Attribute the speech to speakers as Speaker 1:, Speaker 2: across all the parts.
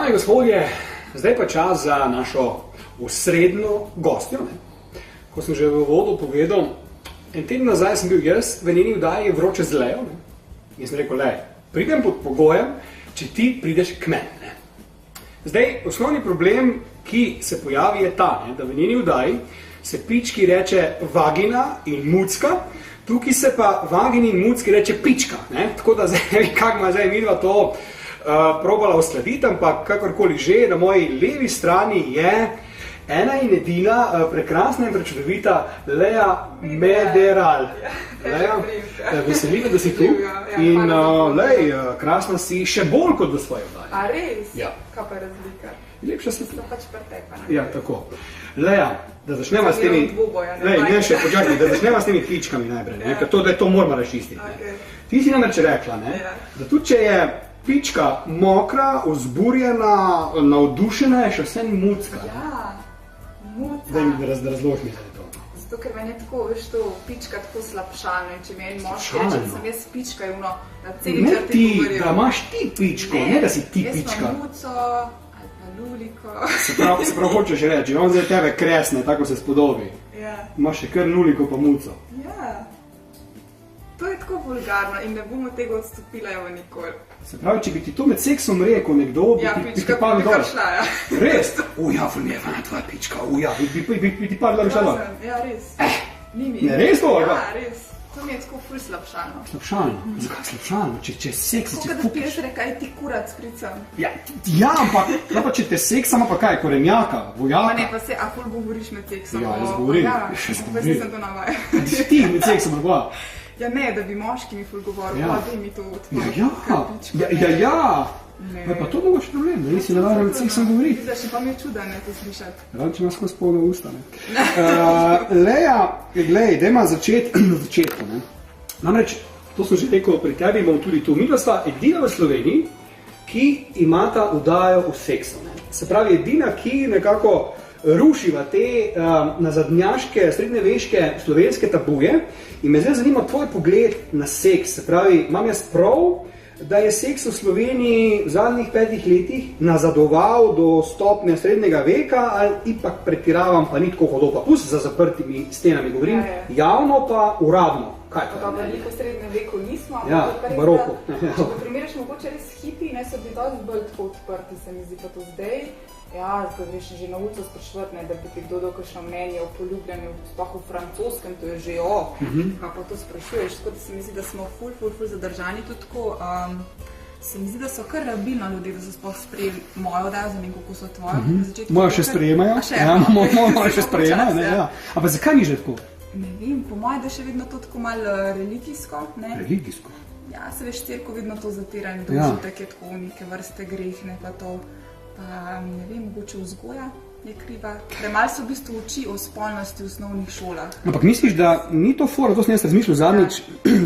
Speaker 1: Dame in gospodje, zdaj pa čas za našo osrednjo gostjo. Ko sem že v uvodu povedal, en teden nazaj sem bil jaz v njeni vdaji Vroče z Lejo. In sem rekel, Lej, pridem pod pogojem, če ti prideš k meni. Zdaj, osnovni problem, ki se pojavi, je ta, da v njeni vdaji se pički reče vagina in mucka, tukaj se pa vagini in mucki reče pička. Tako da zdaj ne vem, kako ima zdaj midva to probala uskladiti, ampak kakorkoli že, na moji levi strani je ena in edina prekrasna in prečudovita Leja Mederal. Leja, veseli me, da si tu. In Lej, krasna si še bolj kot v svoji vdaji.
Speaker 2: A res?
Speaker 1: Ja.
Speaker 2: Kaj pa razlika?
Speaker 1: Lepša si tu.
Speaker 2: To pač pretepa.
Speaker 1: Ja, tako. Leja, da začneva s temi... Lej, ne še, počakaj, da začneva s temi pičkami najprej, ker to, da je to moramo rešiti. Ti si namreč rekla, da tudi če je pička mokra, vzburjena, navdušena, je še vse mucka.
Speaker 2: Ja, muca.
Speaker 1: Da razloži mi za to.
Speaker 2: Zato, ker meni je tako, veš, to pička tako slabšalno in če mi je en moški reče, da sem jaz pička, je ono, na celi črti govorijo.
Speaker 1: Da imaš ti pičko, ne da si ti pička.
Speaker 2: Jaz imam muco, ali pa luliko.
Speaker 1: Se prav hočeš reči, on zdaj tebe kresne, tako se spodobi.
Speaker 2: Ja.
Speaker 1: Imaš še kar luliko pa muco.
Speaker 2: Ja. To je tako vulgarno in ne bomo tega odstopila evo nikoli.
Speaker 1: Se pravi, če bi ti to med seksom rekel nekdo, bi ti padlo dol.
Speaker 2: Ja,
Speaker 1: Res? Ja, ful mi je vana tvoja pička, bi ti padlo dol.
Speaker 2: Ja, res. Ni mi.
Speaker 1: Ne, res to?
Speaker 2: Ja, res. To mi je tako ful slabšalno.
Speaker 1: Slabšalno? Zakaj slabšalno? Če seks, če
Speaker 2: fukaš. Tako da piješ rekaj, ti kurac pricam. Ja,
Speaker 1: ampak če te seksama pa kaj, korenjaka, vojaka?
Speaker 2: Ma ne, pa se, a ful govoriš med seksom?
Speaker 1: Ja, jaz govorim.
Speaker 2: Še govorim. Nisem to navaja.
Speaker 1: Ti med seksom, ali pa?
Speaker 2: Ja ne, da bi moški mi ful govoril, pa da mi to
Speaker 1: odprl. Ja. Pa to mogoče problem, da nisi navajen med seksom govoriti.
Speaker 2: Zdaj še pa mi je čuda, ne, to slišati.
Speaker 1: Če imaš skozi polno usta, ne. Leja, glej, dajma začeti na začetku, ne. Namreč, to sem že rekel, pri tebi imam tudi tu. Midva sta edina v Sloveniji, ki imata vdajo v seksu, ne. Se pravi, edina, ki nekako rušiva te nazadnjaške, srednjeveške slovenske tabuje. In me zdaj zanima tvoj pogled na seks. Se pravi, imam jaz prav, da je seks v Sloveniji v zadnjih 5 letih nazadoval do stopnje srednjega veka ali ipak pretiravam, pa ni tako hodo, pa pust za zaprtimi stenami govorim, javno pa uradno. Kaj to?
Speaker 2: Pa veliko v srednjem veku nismo,
Speaker 1: v baroku.
Speaker 2: Če pa primeriš mogoče res hipi, so bili dosti bolj tako odprti, se mi zdi pa to zdaj. Ja, ko greš že na ulico spraševati, da bi ti kdo dal kakšno mnenje o poljubljanju, sploh v francoskem, to je že kaj pa to sprašuješ, tako da se mi zdi, da smo ful zadržani tudi tako. Se mi zdi, da so kar rabilno ljudje, da so sploh sprejeli mojo oddajo, za nekaj, kako so tvoje.
Speaker 1: Mojo še sprejemajo? Mojo še sprejemajo, ne, ja. Ampak zakaj ni že tako?
Speaker 2: Ne vem, po moje, da še vedno to tako malo religijsko, ne?
Speaker 1: Religijsko?
Speaker 2: Ja, se veš, cerkev vedno to zatira in dožitek je tako neke vrste greh, ne pa to. Pa ne vem, mogoče vzgoja je kriva, da malo so v bistvu uči o spolnosti v osnovnih šolah.
Speaker 1: Ampak misliš, da ni to fora, to sem jaz razmišljal zadnjič,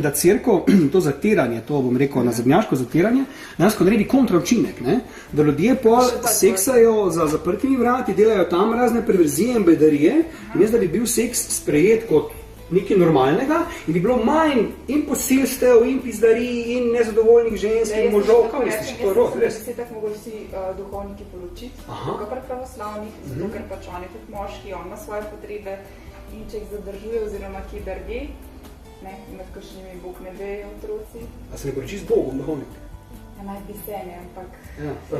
Speaker 1: da cerkev, to zatiranje, to bom rekel nazadnjaško zatiranje, dejansko naredi kontraučinek, ne? Da ljudje pol seksajo za zaprtimi vrati, delajo tam razne perverzije in bedarije, in jaz, da bi bil seks sprejet kot nekaj normalnega in bi bilo manj in posilstev, in pizdarij, in nezadovoljnih žensk in možov. Kaj misliš, to je rok, res?
Speaker 2: Se tako mogli vsi duhovniki poločiti, kakor pravoslavnih, zato ker pač on je tudi moški, on ima svoje potrebe in če jih zadržuje oziroma kje drugje, med kakšnimi Bog ne ve otroci.
Speaker 1: A se ne poloči z Bogom, duhovnik?
Speaker 2: Ja, naj bi se, ne, ampak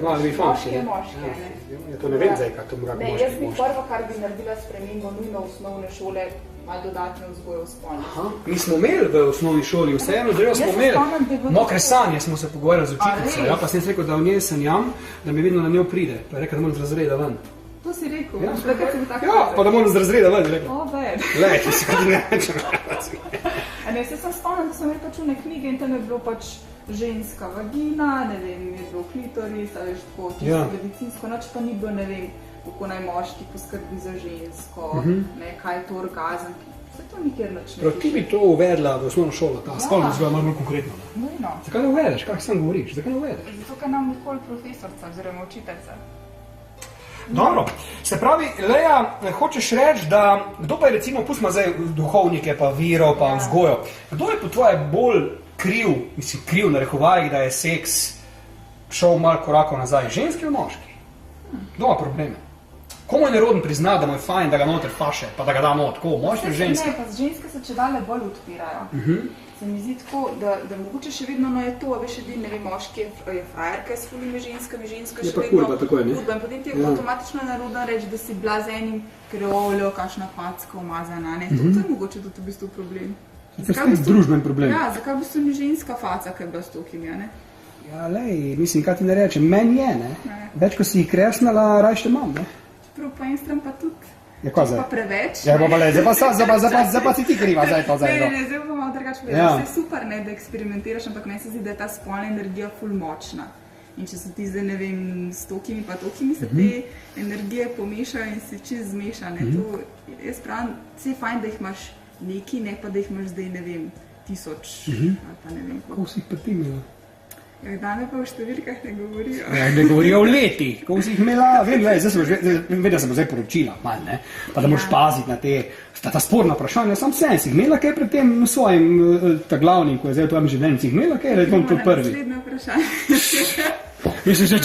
Speaker 1: moški
Speaker 2: je moški, ne.
Speaker 1: Ja, to ne vem zdaj, kako to mora biti moški.
Speaker 2: Jaz bi prvo, kar bi naredila spremembo nujno osnovne šole, malo dodatne vzgoje v spolnosti.
Speaker 1: Mi smo imeli v osnovni šoli, vseeno zelo smo imeli. Mokre sanje smo se pogovarjali z učiteljico, ja, pa sem rekel, da v njej sanjam, da mi vedno na njo pride, pa je rekel, da moram z razreda ven.
Speaker 2: To si rekel? Ja,
Speaker 1: pa da moram z razreda ven, je rekel.
Speaker 2: O, bed.
Speaker 1: Lej, če si kaj ne rečem.
Speaker 2: Ne, se sem spomnil, da sem imel pač une knjige in tam je bilo pač ženska vagina, ne vem, je bilo klitoris, ali veš tako čisto medicinsko, noč pa ni bilo, ne vem, kako naj moški poskrbi za žensko, ne, kaj je to orgazem, vse to nikjer nič ne piše.
Speaker 1: Ti bi to uvedla v osnovno šolo, ta spolna vzgoja malo bolj konkretno.
Speaker 2: Nujno.
Speaker 1: Zakaj ne uvedeš, kak sam govoriš, zakaj ne uvedeš?
Speaker 2: Zato, ker nam nikoli profesorca oziroma učiteljica.
Speaker 1: Dobro, se pravi, Leja, hočeš reči, da kdo pa je recimo, pustimo zdaj duhovnike, pa vero, pa vzgojo, kdo je po tvoje bolj kriv, mislim kriv na rekovajih, da je seks šel malo korakov nazaj, ženski ali moški? Doma probleme. Komu je neroden prizna, da mu je fajn, da ga noter faše, pa da ga da not, ko, moški, ženske?
Speaker 2: Ne, pa ženske se čedalje bolj odpirajo. Se mi zdi tako, da mogoče še vedno je to, a veš, ne vem, moški je frajerka s fulimi ženskami, ženska še vedno
Speaker 1: kurba, tako je, ne?
Speaker 2: Kurba, in potem ti je avtomatično narodno reči, da si bila z enim kreoljo, kakšna packa umazana, ne? To je mogoče tudi v bistvu problem.
Speaker 1: To je družben problem.
Speaker 2: Ja, zakaj v bistvu ni ženska faca, ki je bila s tokim, ja, ne?
Speaker 1: Ja, lej, mislim, kaj ti ne rečem, meni je, ne? Več, ko si jih kresnala, rajš te mam, ne?
Speaker 2: Čeprav po en stran pa tudi.
Speaker 1: Ja, kaj zdaj?
Speaker 2: Pa preveč.
Speaker 1: Ja, pa le, zdaj pa si ti kriva, zdaj to zdaj.
Speaker 2: Ne, zdaj pa malo drugače povedati. Vse je super, ne, da eksperimentiraš, ampak meni se zdi, da je ta spolna energija ful močna. In če so ti zdaj, ne vem, s tokimi pa tokimi se te energije pomešajo in se čez zmešane. To, jaz pravim, vse je fajn, da jih imaš neki, ne pa da jih imaš zdaj, ne vem, 1000 ali pa ne vem.
Speaker 1: Kako si jih pretimila?
Speaker 2: Ja, dane pa v številkah ne govorijo.
Speaker 1: Ja, ne govorijo o letih, kako si jih imela, vem, da se bo zdaj poročila, manj, ne? Pa da moraš paziti na ta sporna vprašanja, sam sen si jih imela kaj pred tem svojim, ta glavnim, ko je zdaj v tvojem življenju, si jih imela kaj, da je to prvi?
Speaker 2: Naslednje vprašanje.
Speaker 1: Misliš,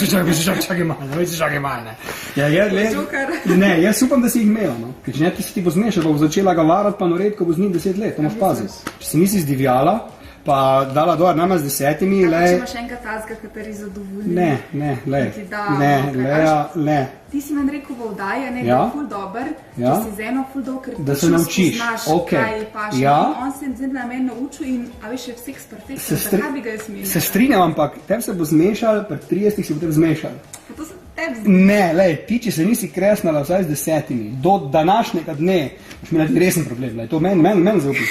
Speaker 1: čakaj malo, ne? Ne, jaz upam, da si jih imela, no? Ker če ne, ti se ti bo zmešal, bo začela ga varati, pa narediti, ko bo z njim 10 let, to moraš paziti. Če se nisi zdivjala, pa dala dol nama z 10,
Speaker 2: lej... Če imaš enega tazga, kateri zadovolji.
Speaker 1: Ne.
Speaker 2: Ti si meni rekel v oddaji, ne, da je ful dober, če si z eno ful dober, ker
Speaker 1: da se naučiš,
Speaker 2: kaj paš. On se je na meni naučil in, a veš, je vseh perfektno, zakaj bi ga jaz menjala?
Speaker 1: Se strinjam, ampak tem se bo zmešal, pred 30 se bo tem zmešal.
Speaker 2: Pa to se tebi zdi.
Speaker 1: Ne, lej, ti, če se nisi kresnala vsaj z 10, do današnjega dne, boš imela resen problem, lej, to meni zaupi.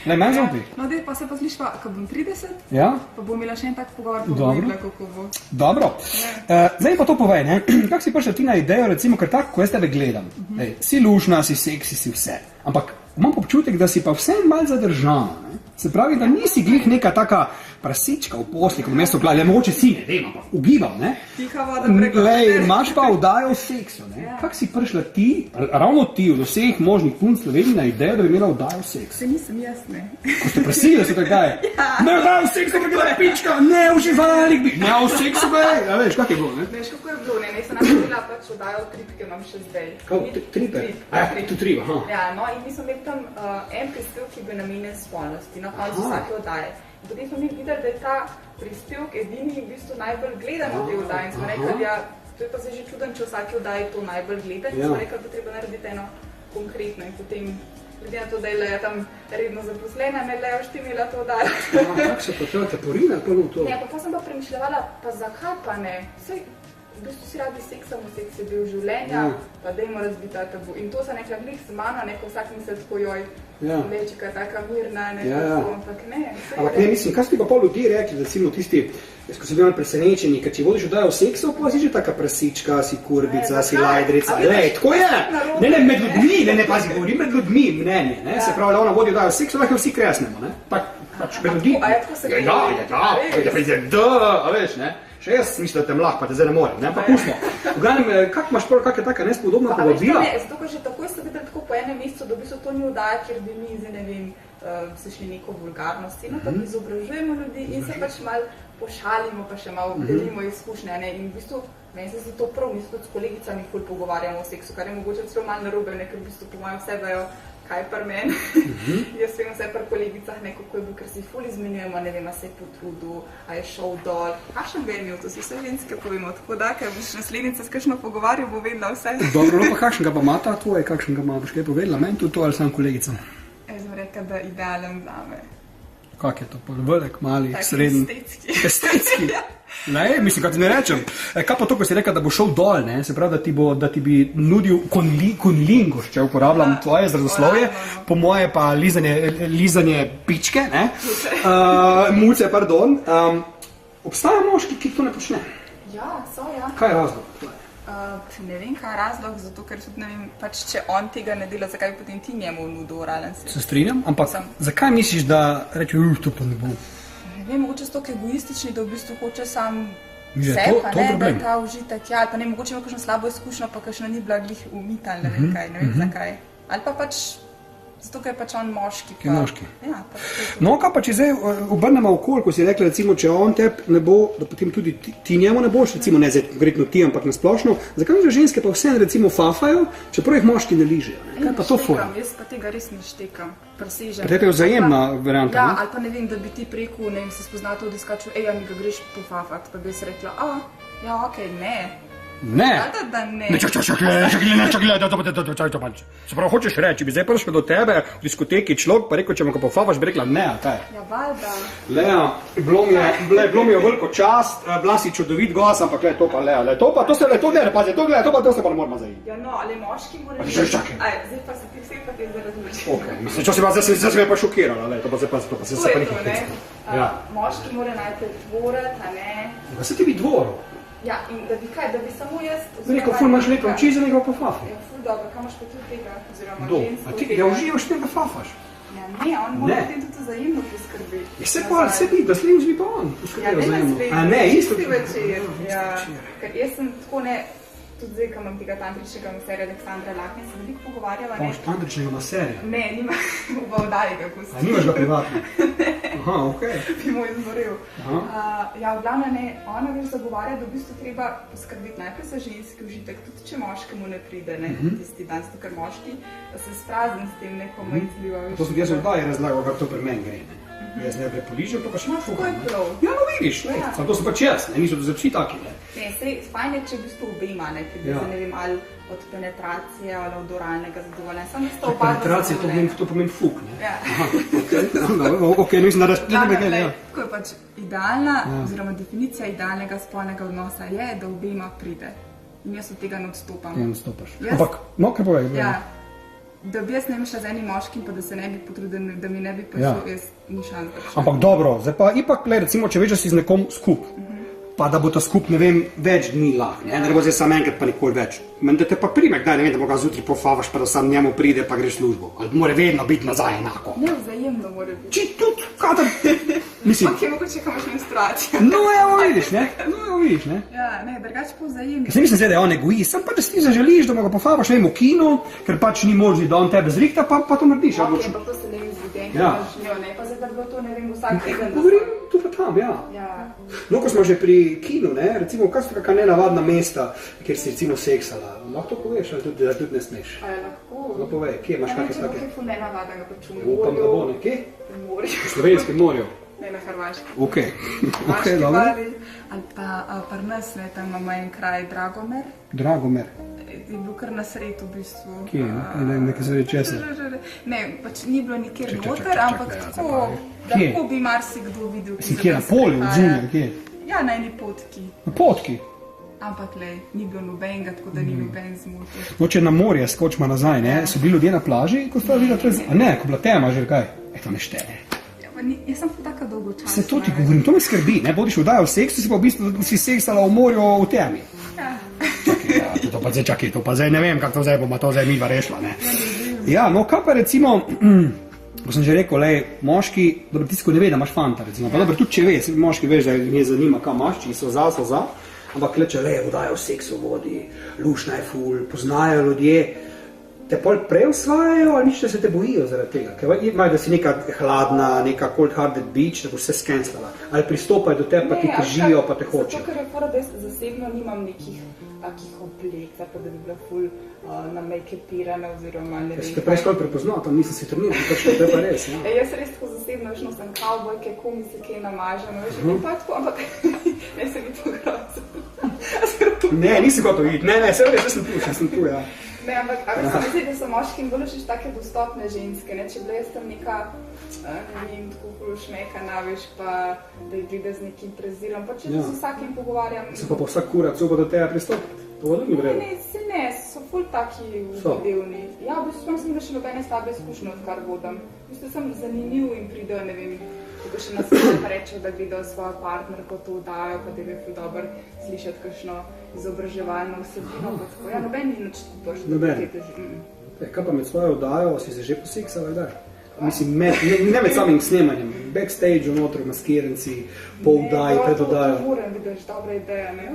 Speaker 1: Meni zaupi.
Speaker 2: No, dej, pa se pa slišva, ko bom 30, pa bom imela še en tak pogovor, pa bom videla, kako bo.
Speaker 1: Dobro. Zdaj pa to povej, ne? Kako si prišla ti na idejo, recimo, ker tako, ko jaz tebe gledam, si lušna, si seksi, si vse, ampak imam občutek, da si pa vse malo zadržana, ne? Se pravi, da nisi glih neka taka prasička v posli, kot v mestu gleda, mogoče si ne, vem, ampak ugibam, ne?
Speaker 2: Tiha voda preko.
Speaker 1: Lej, imaš pa vdajo o seksu, ne? Kako si prišla ti, ravno ti, od vseh možnih punc Slovenije na idejo, da bi imela vdajo o seksu?
Speaker 2: Se nisem jaz, ne.
Speaker 1: Ko ste prosili, so takaj, ne vdajo o seksu, ker je pička, ne uživalik bi, ne o seksu, bej, a veš, kak je bilo, ne?
Speaker 2: Veš, kako je bilo, ne, ne, sem napravila pač vdajo tripke, imam še zdaj.
Speaker 1: Kako, tripe? Tu tri, aha.
Speaker 2: Ja, no, in mi smo imeli tam en prispevek, ki bi namenjen spolnosti, na koncu vsake oddaje. In potem smo mi videli, da je ta prispevek edini v bistvu najbolj gledan v tej oddaji. In smo rekli, ja, to je pa se že čudem, če vsake oddaji to najbolj gleda. In smo rekli, da treba narediti eno konkretno. In potem, glede na to, da je Leja tam redno zaposlena, ne Leja štimila to oddajo.
Speaker 1: Kako se pa to teporina, pa v to?
Speaker 2: Ne, pa sem pa premišljala, pa zakaj pa ne? Vsej, v bistvu si radi seksamo, seks je del življenja, pa dajmo razbiti ta tabu. In to se nekaj glih z mano, neko vsak misel tako, joj, lečika je taka mirna, tako, ampak ne.
Speaker 1: Ampak ne, mislim, kaj ste pa pol ljudi rekli, recimo tisti, ko so bili malo presenečeni, ker če vodiš oddajo o seksu, pa si že taka prasička, si kurbica, si lajdrica, tako je. Ne, med ljudmi, ne, pazi, govorim med ljudmi mnenje, ne, se pravi, da ona vodi oddajo o seksu, lahko vsi kresnemo, ne, pač med ljudi. A veš, ne. Še jaz mislim, da te mlah, pa te zdaj ne morem, ne, pa pustimo. V glavnem, kak imaš prav, kak je taka nespodobna povabila?
Speaker 2: Zato, ker že takoj ste videli tako po enem mesecu, da v bistvu to ni oddaja, kjer bi mi, zdaj ne vem, se šli neko vulgarno sceno, pa izobražujemo ljudi in se pač malo pošalimo, pa še malo delimo izkušnje, ne, in v bistvu meni se zdi to prav, mi se tudi s kolegicami ful pogovarjamo o seksu, kar je mogoče celo malo narobe, ne, ker v bistvu po mojem vse vejo, kaj je pri meni. Jaz vem vse pri kolegicah neko, ko je bil, ker si ful izmenjujemo, ne vem, a se je potrudil, a je šel dol. Kakšen ga je imel, to si vse ženske povemo, tako da, ker boš naslednica s kakšno pogovarjal, bo vedela vse.
Speaker 1: Dobro, pa kakšen ga pa ima ta tvoj, kakšen ga ima, boš kaj povedala, meni tudi to ali sam kolegicam?
Speaker 2: Jaz sem rekla, da idealen zame.
Speaker 1: Kak je to, velik, mali, srednji?
Speaker 2: Estetski.
Speaker 1: Ne, mislim, kaj ti ne rečem. Kaj pa to, ko si rekel, da bo šel dol, ne? Se pravi, da ti bi nudil konlingoš, če uporabljam tvoje zrazoslovje, po moje pa lizanje pičke, ne? Muce, pardon. Obstaja moški, ki to ne počne?
Speaker 2: Ja, so, ja.
Speaker 1: Kaj je razlog?
Speaker 2: Ne vem, kaj je razlog, zato ker tudi ne vem, pač če on tega ne dela, zakaj bi potem ti njemu nudil oralen seks.
Speaker 1: Se strinjam, ampak zakaj misliš, da reče, to pa ne bom?
Speaker 2: Ne vem, mogoče so tako egoistični, da v bistvu hoče sam vse, pa ne, da ta užitek, ja, pa ne, mogoče ima kakšno slabo izkušnjo, pa kakšno ni bila glih umita, ne vem kaj, ne vem zakaj. Ali pa pač zato ker je pač on moški.
Speaker 1: Je moški.
Speaker 2: Ja, pač to.
Speaker 1: No, kaj pa če zdaj obrnemo okoli, ko si rekla, recimo, če on tebi ne bo, da potem tudi ti njemu ne boš, recimo ne zdaj konkretno ti, ampak nasplošno, zakaj že ženske pa vse recimo fafajo, čeprav jih moški ne ližejo? Kaj pa to fora?
Speaker 2: Jaz pa tega res ne štekam, presežem.
Speaker 1: Pa to je vzajemna varianta,
Speaker 2: Ja,
Speaker 1: ne?
Speaker 2: ali pa ne vem, da bi ti preko, ne vem, se spoznal tudi skačil, ja, mi ga greš pofafat, pa bi jaz rekla, ja, okej, ne.
Speaker 1: Ne.
Speaker 2: Da ne.
Speaker 1: Ne, čakaj, se pravi, hočeš reči, bi zdaj prišel do tebe v diskoteki človek, pa rekel, če me ga pofafaš, bi rekla ne, kaj?
Speaker 2: Ja, valjda.
Speaker 1: Lea, bilo mi je veliko čast, bila si čudovit gost, ampak to pa Lea, to pa, to se pa ne moramo zajeti.
Speaker 2: Ja, no, ali moški mora
Speaker 1: Že čakaj.
Speaker 2: Zdaj pa se ti vse pa te zdaj razloči.
Speaker 1: Okay. Mislim, zdaj se me pa šokirala, to pa se pa nekaj
Speaker 2: ne?
Speaker 1: heca. Ja.
Speaker 2: Moški mora najprej dvorati, a ne?
Speaker 1: Pa se ti bi dvoril.
Speaker 2: Ja, in da bi kaj, da bi samo jaz...
Speaker 1: Rekel, ful imaš lepo oči, za njega pofafi.
Speaker 2: Ja, ful dobro, kaj imaš pa tudi tega, oziroma
Speaker 1: Do,
Speaker 2: žensko
Speaker 1: a ti
Speaker 2: tega?
Speaker 1: ga uživaš, tega fafaš.
Speaker 2: Ja, ne, on mora potem tudi vzajemno poskrbeti.
Speaker 1: Je se pa, se bi, da slednjič bi pa on
Speaker 2: Ja,
Speaker 1: poskrbel
Speaker 2: ne
Speaker 1: vzajemno.
Speaker 2: naslednji,
Speaker 1: A ne, isto.
Speaker 2: isti večer. Ja,
Speaker 1: večer.
Speaker 2: ker jaz sem tako ne, tudi zdaj, ko imam tega tantričnega maserja Aleksandra Lahne, se veliko pogovarjala,
Speaker 1: Pa
Speaker 2: ne?
Speaker 1: imaš tantričnega maserja.
Speaker 2: Ne, nima v oddaji ga pusti.
Speaker 1: A nimaš ga privatno? Aha, okej.
Speaker 2: Bi mu izvoril.
Speaker 1: Aha.
Speaker 2: Ja, v glavnem ne, ona veš zagovarja, da v bistvu treba poskrbeti najprej za ženski užitek, tudi če moškemu ne pride, ne, tisti dan, zato ker moški se sprazni s tem nekomu izliva.
Speaker 1: To sem jaz v oddaji razlagal, kako to pri meni gre. ne. Jaz ne prepoližem, to pa še imaš
Speaker 2: Tako je prav.
Speaker 1: Ja, no vidiš, ne, samo to so pač jaz, ne, niso to za vsi taki, ne.
Speaker 2: Ne, sej, fajn je, če v bistvu obema, ne, ker bi
Speaker 1: Ja.
Speaker 2: se, ne vem, ali od penetracije ali od oralnega zadovoljenja. Samo sta oba
Speaker 1: Penetracija,
Speaker 2: zadovoljena.
Speaker 1: to pomeni fuk, ne.
Speaker 2: Ja.
Speaker 1: Okej, nisem na razpletu,
Speaker 2: Glej,
Speaker 1: ja.
Speaker 2: tako je pač idealna, oziroma definicija idealnega spolnega odnosa je, da obema pride. In jaz od tega ne odstopam.
Speaker 1: Ne nastopaš.
Speaker 2: Jaz-
Speaker 1: Ampak, no, kaj povej?
Speaker 2: Ja, da bi jaz ne bi šla z enim moškim, pa da se ne bi potrudil, da mi ne bi prišel,
Speaker 1: Ja.
Speaker 2: jaz ni šans. da bi šla.
Speaker 1: Ampak dobro, zdaj pa ipak, gled, recimo, če veš, da si z nekom skup, pa da bo ta skup, ne vem, več dni lahko, ne bo zdaj samo enkrat, pa nikoli več. Meni da te pa prime, kdaj, ne vem, da bo ga zjutraj pofavaš, pa da sam njemu pride, pa greš v službo. Ali mora vedno biti nazaj enako.
Speaker 2: Ne, vzajemno mora biti.
Speaker 1: Či tudi, kadar, mislim,
Speaker 2: Ok, mogoče, ko imaš menstruacijo.
Speaker 1: no, evo vidiš, ne, no, evo vidiš, ne.
Speaker 2: Ja, ne, drugače pa vzajemno.
Speaker 1: Jaz ne mislim zdaj, da je on egoist, sem pa, da si ti zaželiš, da mu ga pofavaš, ne vem, v kinu, ker pač ni možno, da on tebe zrihta, pa to narediš.
Speaker 2: Ok,
Speaker 1: odločno.
Speaker 2: pa to se ne vem zgodi,
Speaker 1: Ja.
Speaker 2: ja. Ne, pa zdaj da bi bilo to, ne vem, vsak teden. da
Speaker 1: Govorim
Speaker 2: sem-
Speaker 1: tu pa tam, ja.
Speaker 2: Ja.
Speaker 1: No, ko smo že pri kinu, ne, recimo, kaj so kakšna nenavadna mesta, kjer si recimo seksala, lahko to poveš, ali tudi, da tudi ne smeš?
Speaker 2: A je lahko?
Speaker 1: No, povej, kje imaš kakšne
Speaker 2: take?
Speaker 1: take?
Speaker 2: Ne, če bo nenavadnega, pač v
Speaker 1: Upam, da bo
Speaker 2: morju.
Speaker 1: nekje,
Speaker 2: V morju.
Speaker 1: v slovenskem morju.
Speaker 2: Ne, na Hrvaški.
Speaker 1: Ok,
Speaker 2: Hrvaški
Speaker 1: dobro.
Speaker 2: bali. Ali pa pri nas, ne, tam imamo en kraj Dragomer.
Speaker 1: Dragomer,
Speaker 2: Je bil kar na sredu v bistvu.
Speaker 1: kje, nekaj se reče česa.
Speaker 2: Ne, pač ni bilo nikjer
Speaker 1: Čak,
Speaker 2: noter, ampak
Speaker 1: ja,
Speaker 2: tako,
Speaker 1: zabavi.
Speaker 2: da
Speaker 1: Kje?
Speaker 2: lahko bi marsikdo videl. ki
Speaker 1: Si
Speaker 2: se
Speaker 1: kje,
Speaker 2: tam
Speaker 1: na polju,
Speaker 2: sprehaja.
Speaker 1: zunaj, kje?
Speaker 2: Ja, na eni potki.
Speaker 1: Na potki.
Speaker 2: Ampak le, ni bilo nobenega, tako da ni noben zmotil.
Speaker 1: No, če na morje skočimo nazaj, ne, so bili ljudje na plaži, ko sta videla, a ne, ko bila tema, že kaj, to ne šteje.
Speaker 2: Ja, pa jaz sem tako dolgo časa.
Speaker 1: Se to ti govorim, to me skrbi, ne, bodiš vdajal seks, si pa v bistvu si seksala v morju v temi.
Speaker 2: Ja.
Speaker 1: Ja, to pa zdaj čakaj, to pa zdaj ne vem, kako to zdaj bomo to zdaj midva rešila, ne. Ja, no, kaj pa recimo, ko sem že rekel, lej, moški, dobro, tisto, ko ne ve, da imaš fanta, recimo, pa dobro, tudi če ve, saj moški veš, da jih zanima, kam imaš, če so za, ampak le, če le, vdajo seks v vodi, lušna je ful, poznajo ljudje, te pol prej usvajajo ali nič, da se te bojijo zaradi tega, ker imajo, da si neka hladna, neka cold-hearted bitch, da boš vse skenslala, ali pristopajo do tebe, pa ti težijo, pa te hočejo.
Speaker 2: Zato, ker je fora, da jaz zasebno nimam nekih takih oblek, tako da bi bila ful na make-upirana oziroma ne
Speaker 1: Jaz
Speaker 2: vem.
Speaker 1: te prej skoraj prepoznal, tam nisem si trenil, to je pa res, ja.
Speaker 2: Jaz res tako zasebno veš nosim kavbojke, komi se kaj namažem, veš, in pa tako, ampak ne se mi to grozno.
Speaker 1: Ne, nisi gotovo videti, ne, se res, jaz sem tu, ja.
Speaker 2: Ne, ampak se mi zdi, da so moški in bolj še take dostopne ženske, ne, če bila jaz tam neka, ne vem, tako ful šmekana, veš, pa da ji pride z nekim prezirom, pa če
Speaker 1: Ja.
Speaker 2: se z vsakim pogovarjam.
Speaker 1: Se pa vsak kurac bo do tega pristopiti, to bo tudi vredno.
Speaker 2: Ne, so ful taki
Speaker 1: So.
Speaker 2: uvidevni. Ja, v bistvu mislim, da še nobene slabe izkušnje, odkar vodim. V bistvu sem zanimiv in pridejo, ne vem, tako še na sebe pa rečejo, da vidijo svojo partnerko to dajo, pa da je ful dobro slišati kakšno izobraževalno vsebino, pa tako. Ja, noben ni nič baš
Speaker 1: Noben.
Speaker 2: te teži.
Speaker 1: Kaj pa med svojo oddajo, si se že poseksala, kdaj? Mislim, ne med samim snemanjem, backstage, notri, maskiranci, po oddaji, pred oddajo.
Speaker 2: Ne, moram vidiš, dobra ideja, ne?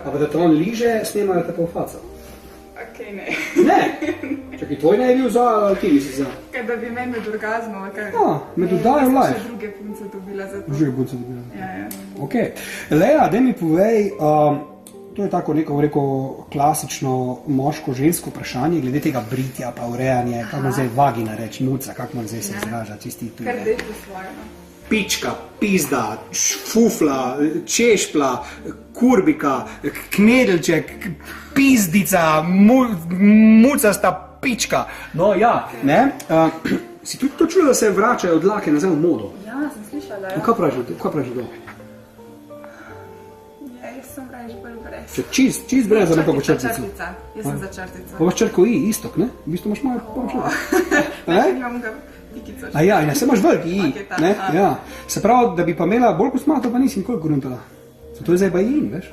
Speaker 1: A pa da te on liže, snemajo te pa v faco.
Speaker 2: Okej, ne.
Speaker 1: Ne! Čakaj, tvoj ne je bil za, ali ti nisi za?
Speaker 2: Kaj da bi meni med orgazmom, ali kaj?
Speaker 1: Ja, med oddajo live.
Speaker 2: Še druge punce dobila za to.
Speaker 1: Druge punce dobila.
Speaker 2: Ja.
Speaker 1: Ok. Lea, daj mi povej, to je tako neko, rekel, klasično moško-žensko vprašanje, glede tega britja pa urejanje, kako man zdaj vagina reči, muca, kako man zdaj se izraža, čisti tu.
Speaker 2: Kar dej po svoje, no.
Speaker 1: Pička, pizda, fufla, češpla, kurbika, knedelček, pizdica, mucasta pička. No ja, ne? Si tudi to čula, da se vračajo dlake nazaj v modo?
Speaker 2: Ja, sem slišala, ja.
Speaker 1: Kaj praviš do?
Speaker 2: Jaz sem reč bolj brez.
Speaker 1: Čist brez, ali pa po črtici?
Speaker 2: Črtica, jaz sem za črtico.
Speaker 1: Pa imaš črko I, istok, ne? V bistvu imaš mojo počrko.
Speaker 2: Imam ga tikico.
Speaker 1: A ja, in se imaš velik I,
Speaker 2: Ok,
Speaker 1: ne? Ja. Se pravi, da bi pa imela bolj kosmato, pa nisi nikoli gruntala. To je zdaj pa in, veš?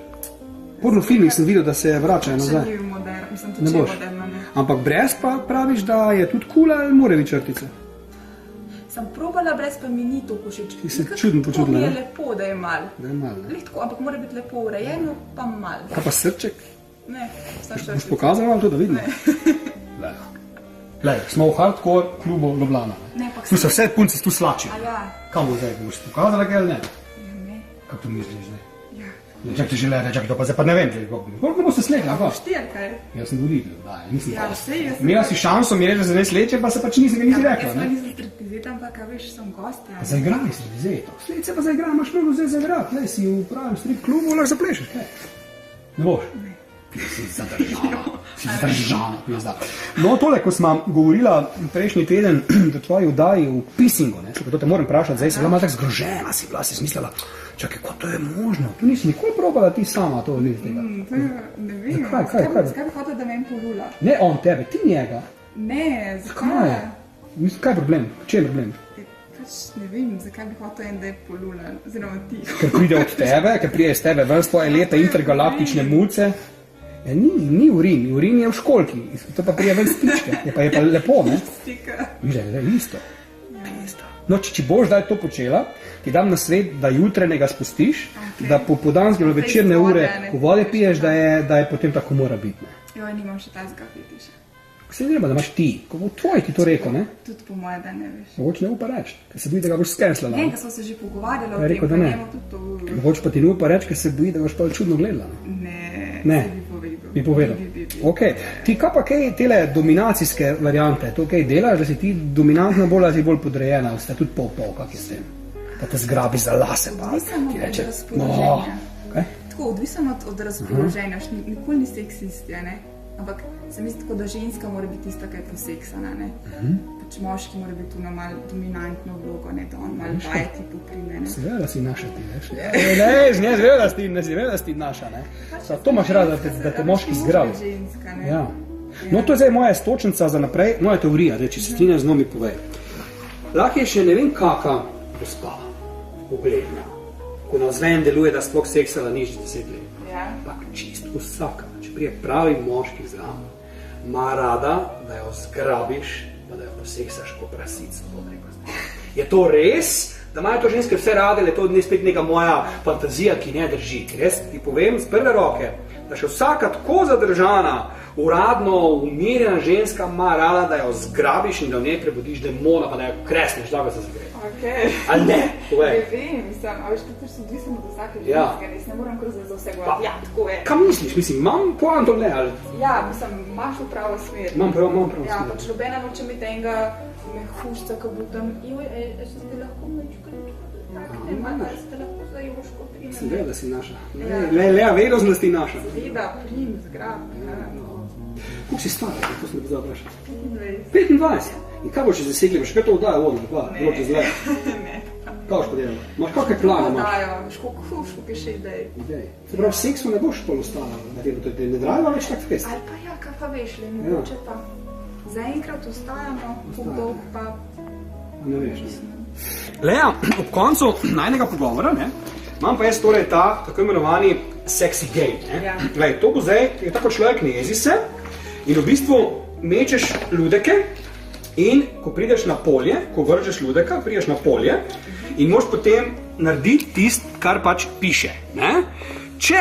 Speaker 1: Porno filmih sem videl, da se vračajo nazaj.
Speaker 2: Še ni modern, mislim,
Speaker 1: Ne
Speaker 2: tudi če
Speaker 1: boš.
Speaker 2: je moderno, ne.
Speaker 1: Ampak brez pa praviš, da je tudi kul ali mora biti črtica?
Speaker 2: Sem probala brez, pa mi ni to všeč.
Speaker 1: Ti se čudno počutila,
Speaker 2: To mi je
Speaker 1: ne?
Speaker 2: lepo, da je mal.
Speaker 1: Da je malo, ne?
Speaker 2: Lih tako, ampak mora biti lepo urejeno, pa mal.
Speaker 1: Kaj pa srček?
Speaker 2: Ne, sem
Speaker 1: Boš
Speaker 2: črtica.
Speaker 1: pokazala vam to, da vidimo? Lej, smo v hardcore klubu Ljubljana.
Speaker 2: Ne, pa
Speaker 1: Tu se vse punce tu slačijo.
Speaker 2: A ja,
Speaker 1: Kam bo zdaj? Boš pokazala kaj ali ne?
Speaker 2: ja, ne,
Speaker 1: Kako to misliš zdaj?
Speaker 2: ja.
Speaker 1: Čak ti žele, čak to pa zdaj pa ne vem, koliko boste slegla, pa?
Speaker 2: Štirka je.
Speaker 1: Jaz sem voditelj, da, nisem
Speaker 2: Ja,
Speaker 1: pa.
Speaker 2: sej, jaz sem...
Speaker 1: Imela si šanso mi reči, da se ne sleče, pa se pač nisi rekla,
Speaker 2: Jaz
Speaker 1: ne?
Speaker 2: pa nisem striptizet, ampak, a veš, sem gost, ja.
Speaker 1: Zaigraj si vizeto. Sled se pa zaigraj, imaš mnogo zdaj zaigrati, le si v pravem strip klubu, lahko zaplešeš, kaj? Ne boš?
Speaker 2: Ne.
Speaker 1: Si zadržana, pizda. No, tole, ko smo govorila prejšnji teden o tvoji vdaji v Pissingu, ne, to te moram vprašati, zdaj si bila malo tako zgrožena, si bila, si mislila, čakaj, kako to je možno? Tu nisi nikoli probala ti sama to ni tega.
Speaker 2: To je, ne vem,
Speaker 1: Zakaj?
Speaker 2: zakaj bi hotel, da meni polula?
Speaker 1: Ne on tebe, ti njega.
Speaker 2: Ne,
Speaker 1: Kaj?
Speaker 2: zakaj?
Speaker 1: Mislim, kaj je problem? Če je problem?
Speaker 2: Pač ne vem, zakaj bi hotel en, da je polula, oziroma ti.
Speaker 1: Ker pride od tebe, ker pride iz tebe ven s tvoje leta intergalaktične muce. Ja, ni urin, urin je v školki, to pa prije ven stičke, je pa lepo, ne?
Speaker 2: Stika.
Speaker 1: Viže, je isto. No, če boš zdaj to počela, ti dam na svet, da jutrenega spustiš,
Speaker 2: Ok.
Speaker 1: da popoldanske ali večerne
Speaker 2: Vode,
Speaker 1: ure,
Speaker 2: ne,
Speaker 1: ko vode
Speaker 2: veš,
Speaker 1: piješ,
Speaker 2: da.
Speaker 1: da je potem tako mora biti. Ne?
Speaker 2: Joj, nimam še tazga fetiša.
Speaker 1: Se treba, da imaš ti, ko bo tvoj ti to rekel, ne?
Speaker 2: Tudi po moje, da ne veš.
Speaker 1: Mogoče ne upa reči, ker se boji, da ga boš skenslala.
Speaker 2: Ne, da smo se že pogovarjali o
Speaker 1: Ja,
Speaker 2: tem,
Speaker 1: rekel, da
Speaker 2: pa
Speaker 1: ne.
Speaker 2: njemu tudi to...
Speaker 1: Mogoče pa ti ne upa reči, ker se boji, da boš pa čudno gledala.
Speaker 2: Ne,
Speaker 1: Ne.
Speaker 2: se bi povedal.
Speaker 1: Bi povedal.
Speaker 2: Bi.
Speaker 1: Ok, ti kaj pa kaj tele dominacijske variante, to kaj delaš, da si ti dominantna bolj ali si bolj podrejena, ali ste tudi pol, kak je s tem? Pa te zgrabi za lase, pa
Speaker 2: Odvisno
Speaker 1: ti
Speaker 2: od
Speaker 1: reče,
Speaker 2: razpoloženja.
Speaker 1: kaj?
Speaker 2: Tako, odvisno od razpoloženja, nikoli ni seksist, ja, ne? Ampak se mi zdi tako, da ženska mora biti tista, ki je poseksana, ne? Pač moški mora biti tu na malo dominantno vlogo, ne, da on malo vajeti poprime, ne?
Speaker 1: Seveda, da si naša ti, veš? Ne, seveda, da si ti naša, ne? To imaš rad, da te moški zgrabi.
Speaker 2: Ženska, ne?
Speaker 1: Ja. No, to je zdaj moja stočnica za naprej, moja teorija, da če se strinjaš z nami, povej. Lahko je še ne vem kaka gospa, ugledna, ko navzven deluje, da sploh seksala nič 10 let.
Speaker 2: Ja.
Speaker 1: Ampak čisto vsaka, če prije pravi moški zraven, ima rada, da jo zgrabiš, pa da jo poseksaš po prasico. Je to res, da imajo to ženske vse rade, ali je to spet neka moja fantazija, ki ne drži? Ker jaz ti povem z prve roke, da še vsaka tako zadržana, uradno umirjena ženska ima rada, da jo zgrabiš in da v njej prebudiš demona, pa da jo kresneš, da se zagre.
Speaker 2: Okay.
Speaker 1: Ali ne? Povej.
Speaker 2: Ne vem, mislim, a veš, to so odvisno od vsake
Speaker 1: Ja.
Speaker 2: ženske, res ne moram kar za vse govoriti. Ja, tako je.
Speaker 1: Kaj misliš? Mislim, imam poanto ne, ali
Speaker 2: Ja, mislim, imaš v pravo smer.
Speaker 1: imam prav
Speaker 2: Ja,
Speaker 1: smer.
Speaker 2: pač nobena noče imeti enega mehušca, ki bo tam, joj, če ste lahko mečko takne, a ste lahko za Joško primene.
Speaker 1: Sem vedela, da si naša.
Speaker 2: Ja.
Speaker 1: Le, vedela sem, da si naša.
Speaker 2: Seveda, prim, zgrab.
Speaker 1: Koliko si stara, kako sem te pozval vprašati?
Speaker 2: 25.
Speaker 1: 25. In kaj boš zasegli, boš kaj to oddajo vodno, kaj?
Speaker 2: Ne.
Speaker 1: Boš zle.
Speaker 2: Ne.
Speaker 1: Kaj boš podelala? Imaš kakve plane, imaš?
Speaker 2: Dajo, školiko je še idej.
Speaker 1: Idej. Se pravi, seksu ne boš pol ostala, na tem, to je ne drajva več tak fest.
Speaker 2: Ali pa ja, kaj pa veš, le mogoče pa zaenkrat ostajamo, kako dolg pa...
Speaker 1: Ne veš. Lea, ob koncu najnega pogovora, ne, imam pa jaz torej ta tako imenovani sexy game. Ne.
Speaker 2: Ja.
Speaker 1: Glej, to bo zdaj, je tako človek ne jezi se in v bistvu mečeš ludeke in ko prideš na polje, ko vržeš ludeka, prideš na polje in moraš potem narediti tisto, kar pač piše. Ne. Če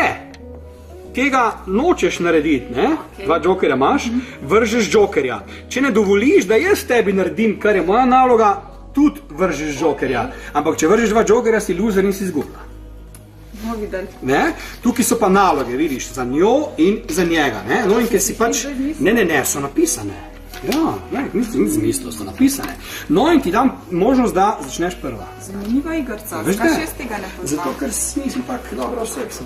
Speaker 1: tega nočeš narediti, ne? Dva jokerja imaš, vržeš jokerja. Če ne dovoliš, da jaz tebi naredim, kar je moja naloga, tudi vržeš jokerja. Ampak če vržeš dva jokerja, si loser in si izgubila.
Speaker 2: Bomo videli.
Speaker 1: Ne? Tukaj so pa naloge, vidiš, za njo in za njega. Ne? No in ker si pač... Ne, so napisane. Ja, nisem zmislil, so napisane. No in ti dam možnost, da začneš prva.
Speaker 2: Zanimiva igrica,
Speaker 1: Veš,
Speaker 2: zakaj
Speaker 1: da?
Speaker 2: še z tega ne poznam?
Speaker 1: Zato, ker nisem tak dobro seksa.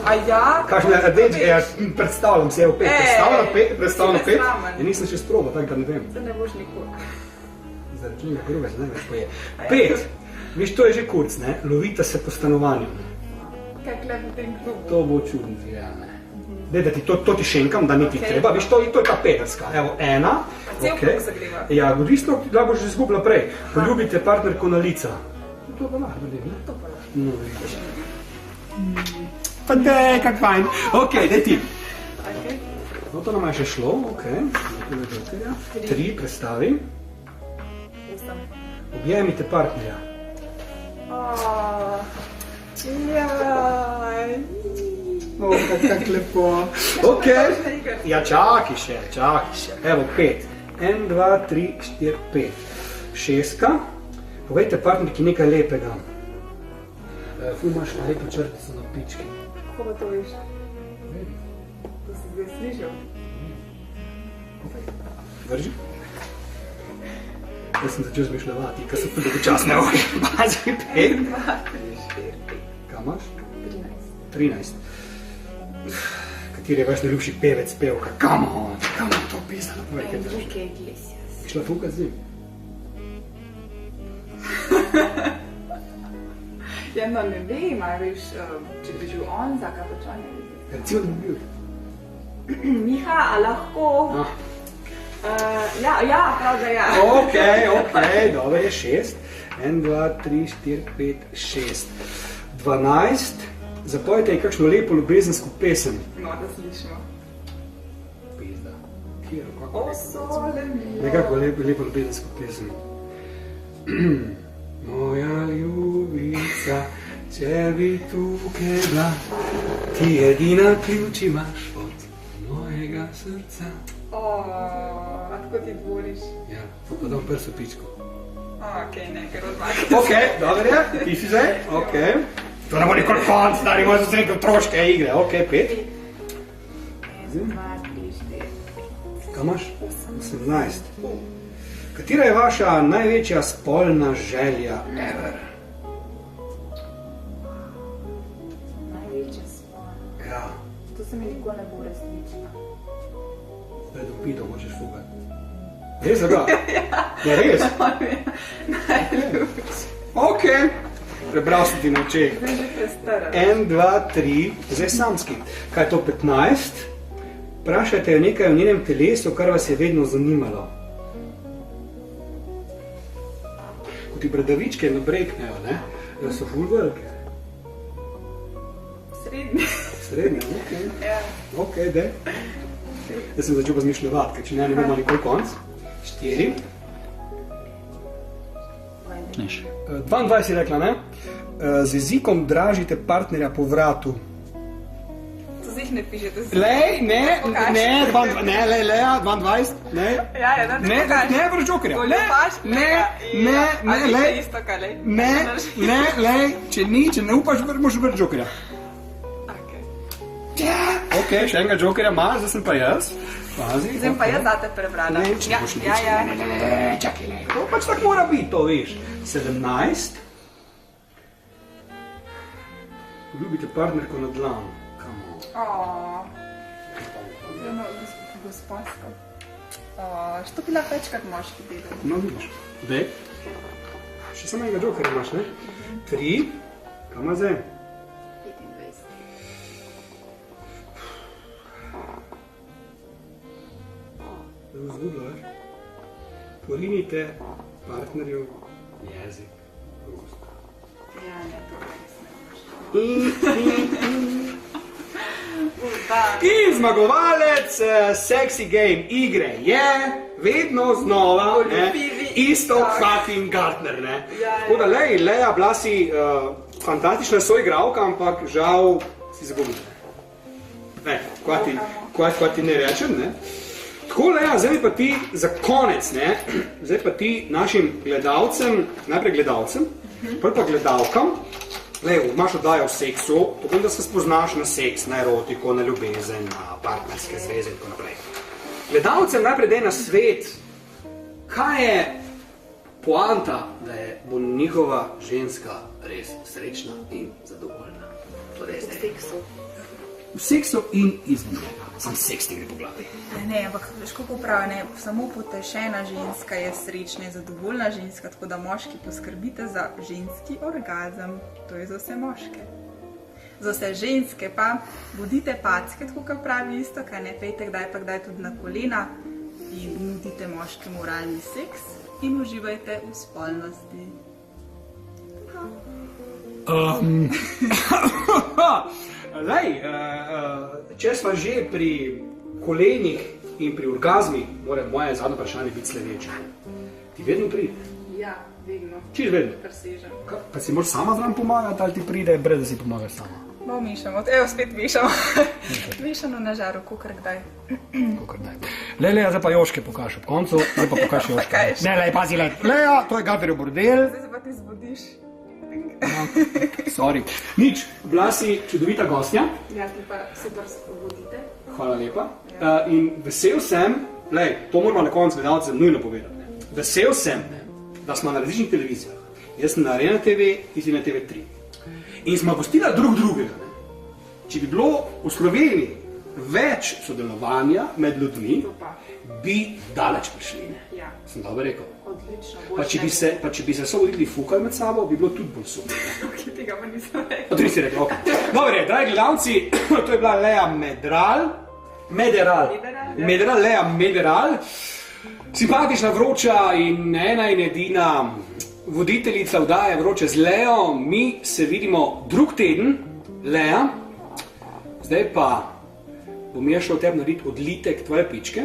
Speaker 2: A ja?
Speaker 1: Kakšne rdeče, ja, predstavljam se, evo, predstavljam pet.
Speaker 2: sramen.
Speaker 1: Ja, nisem še sprobal, tako da ne vem.
Speaker 2: To ne boš nikoli.
Speaker 1: Zaradi njega grobe, se največ poje. 5. Viš, to je že kurc, ne? Lovita se po stanovanju.
Speaker 2: Kaj klep v tem klubu?
Speaker 1: To bo čudno, ja, ne. Dej, da ti to ti šenkam, da ni ti treba, viš, to je ta petarska. Evo, 1.
Speaker 2: Cel krog zagreva.
Speaker 1: Ja, odvisno, da boš že izgubila prej. Poljubite partnerko na lica. To pa lahko naredim, ne?
Speaker 2: To pa lahko.
Speaker 1: No, vidiš. Pa dej, kak fajn. Ok, dej ti.
Speaker 2: Okay.
Speaker 1: No, to nam je še šlo, ok. 3, prestavi. Objemite partnerja.
Speaker 2: Jaj.
Speaker 1: O, kako lepo. Ok. Ja, čakaj še. Evo, 5. 1, 2, 3, 4, 5. 6. Povejte partnerki nekaj lepega. Ful imaš lepo črtico na pički.
Speaker 2: Kako pa to veš? To si zdaj slišal?
Speaker 1: Drži? Jaz sem začel zmišljati, ker so tudi počasne oči. Bazi, 5.
Speaker 2: 2, 3, 4, 5.
Speaker 1: Kaj imaš?
Speaker 2: 13.
Speaker 1: 13. Kateri je vaš najljubši pevec, pevka? Come on to pisano?
Speaker 2: Enrique Iglesias.
Speaker 1: Je šla fukat z njim?
Speaker 2: Ja, no ne vem, a veš, če bi žil on, zakaj pač on ne vem.
Speaker 1: Recimo, da bi bil.
Speaker 2: Miha, a lahko? Ja, prav da ja.
Speaker 1: Ok, dobro je 6. 1, 2, 3, 4, 5, 6. 12. Zapojte ji kakšno lepo ljubezensko pesem.
Speaker 2: No, da slišimo.
Speaker 1: Pizda. Kjero, kako?
Speaker 2: O sole mio.
Speaker 1: Nekako lepo ljubezensko pesem. Moja ljubica, če bi tukaj bila, ti edina ključ imaš od mojega srca.
Speaker 2: A tako ti dvoriš?
Speaker 1: Ja, pa dam prso pičko.
Speaker 2: Ok, ne, ker odmakaj.
Speaker 1: Ok, dobro je, ti si zdaj? Ok. To ne bo nikoli konc, stari, moj so se neke otroške igre. Ok, 5.
Speaker 2: 1, 2, 3, 4.
Speaker 1: Kaj imaš? 18. Katera je vaša največja spolna želja ever?
Speaker 2: Največja spolna.
Speaker 1: Ja,
Speaker 2: To se mi nikoli ne bo resničila.
Speaker 1: zdaj do pito hočeš fugati. Res, da? Ja, res?
Speaker 2: Najljubši.
Speaker 1: Ok. Prebral sem ti na očeh.
Speaker 2: Zdaj že prestara.
Speaker 1: 1, 2, 3, zdaj samski. Kaj je to 15? Vprašajte jo nekaj o njenem telesu, kar vas je vedno zanimalo. Ko ti bradavičke nabreknejo, ne? Da so ful velike. Srednje, ok.
Speaker 2: Ja.
Speaker 1: Ok, dej. Jaz sem začel pa zmišljati, ker če ne bomo nikoli konc. 4. 22 si rekla, ne? Z jezikom dražite partnerja po vratu.
Speaker 2: To se jih ne pišete.
Speaker 1: Lej, ne, 22, ne.
Speaker 2: Ja, da ti pokažem.
Speaker 1: Ne, vrš jokerja.
Speaker 2: Ali je isto, kaj lej?
Speaker 1: Ne, če ne upaš, moraš vrš jokerja. Ok, še enega jokerja imaš, zdaj sem pa jaz.
Speaker 2: Zdaj pa jaz zate prebrala.
Speaker 1: Ne, če boš nič. Ne, čakaj, ne. To pač tako mora biti, to veš. 17. Ljubite partnerko na dlanu.
Speaker 2: Gospodsko. Što bi lahko večkrat moški delali?
Speaker 1: No, vidiš. Dej. Še samo enega jokerja imaš, ne? 3. Kaj ima zdaj?
Speaker 2: 25.
Speaker 1: Da bo zgubila, veš? Porinite partnerju jezik v usta.
Speaker 2: Ja, ne, to res ne moš.
Speaker 1: In zmagovalec Sexy Game igre je vedno znova isto fucking Gartner, ne? Tako da, Leja, bila si fantastična soigralka, ampak žal si zgubila. Kaj ti ne rečem, ne? Tako, Lea, zdaj pa ti za konec, ne? Zdaj pa ti našim gledalcem, najprej gledalcem, prvi pa gledalkam, imaš oddajo o seksu, tako da se spoznaš na seks, na erotiko, na ljubezen, na partnerske zveze in tako naprej. Gledalcem najprej daj na svet, kaj je poanta, da bo njihova ženska res srečna in zadovoljna.
Speaker 2: V seksu.
Speaker 1: V seksu in izven njega. Sam seks ti gre po glavi.
Speaker 2: Ne, ampak veš, kako pravi, ne, samo potešena ženska je srečna in zadovoljna ženska, tako da moški poskrbite za ženski orgazem. To je za vse moške. Za vse ženske pa bodite packe, tako kot pravi isto, kaj ne pejte kdaj pa kdaj tudi na kolena in nudite moškemu oralni seks in uživajte v spolnosti.
Speaker 1: Če smo že pri kolenih in pri orgazmih, mora moje zadnje vprašanje biti sledeče. Ti vedno pride?
Speaker 2: Ja, vedno.
Speaker 1: Čisto vedno?
Speaker 2: Presežem.
Speaker 1: Pa si moraš sama zraven pomagati ali ti pride brez, da si pomagaš sama?
Speaker 2: Malo mešamo, evo spet mešamo. Mešano na žaru, kakor kdaj.
Speaker 1: Lea, zdaj pa Joške pokaži ob koncu, zdaj pa pokaži Joške. Ne, pazi, Lea, to je Gaferjev bordel.
Speaker 2: Zdaj se pa ti zbudiš.
Speaker 1: Sorry. Nič, bila si čudovita gostja.
Speaker 2: Ja, ti pa super vodite.
Speaker 1: Hvala lepa. In vesel sem, to moramo na koncu gledalcem nujno povedati. Vesel sem, da smo na različnih televizijah. Jaz sem na Arena TV, ti si na TV3. In smo gostila drugega. Če bi bilo v Sloveniji več sodelovanja med ljudmi, bi daleč prišli.
Speaker 2: Ja.
Speaker 1: Sem dobro rekel?
Speaker 2: Odlično.
Speaker 1: Pa če bi se sovodili fukali med sabo, bi bilo tudi bolj super.
Speaker 2: Ok, tega pa nisem rekel.
Speaker 1: To nisi rekel, ok. Dobre, dragi gledalci, to je bila Lea Mederal. Simpatična, vroča in ena in edina voditeljica oddaje Vroče z Leo. Mi se vidimo drug teden, Lea. Zdaj pa bom jaz šel tebi narediti odlitek tvoje pičke.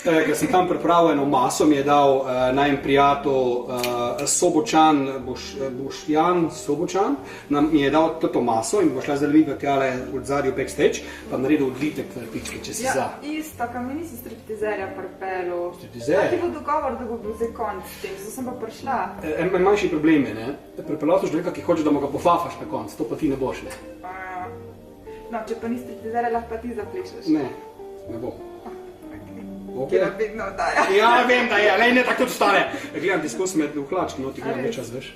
Speaker 1: Ker sem tam pripravil eno maso, mi je dal najem prijatelj Sobočan, Boštjan Sobočan, mi je dal to maso in boš zdaj videl tjale v zadju backstage, pa naredil odlitek tvoje pičke, če si za.
Speaker 2: Ja, isto, kam mi nisi striptizerja pripelo.
Speaker 1: Striptizer?
Speaker 2: Kaj ti bo dogovor, da bo bil zdaj konc s tem, zato sem pa prišla.
Speaker 1: Manjši problemi, ne? Pripeljal so človeka, ki hoče, da mu ga pofafaš na konc, to pa ti ne boš, ne?
Speaker 2: No, če pa ni striptizerja, lahko pa ti zaplešeš.
Speaker 1: Ne bom.
Speaker 2: Ki nam vedno oddaja.
Speaker 1: Ja, vem, da je, ne tako tudi stane. Gledam ti skozi med v hlački, no ti gledam večas, veš.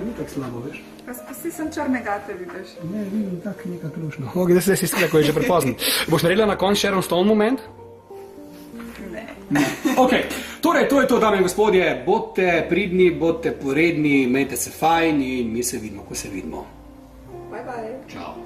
Speaker 1: Ni tako slabo, veš.
Speaker 2: Pa si sem črne gate, vidiš.
Speaker 1: Ne, vidim tako nekak lušno. Ok, da se si strela, ko je že prepozno. Boš naredila na konc Sharon Stone moment?
Speaker 2: Ne.
Speaker 1: Ok, torej, to je to, dame in gospodje. Bodite pridni, bodite poredni, imejte se fajn in mi se vidimo, ko se vidimo.
Speaker 2: Bye bye.
Speaker 1: Čau.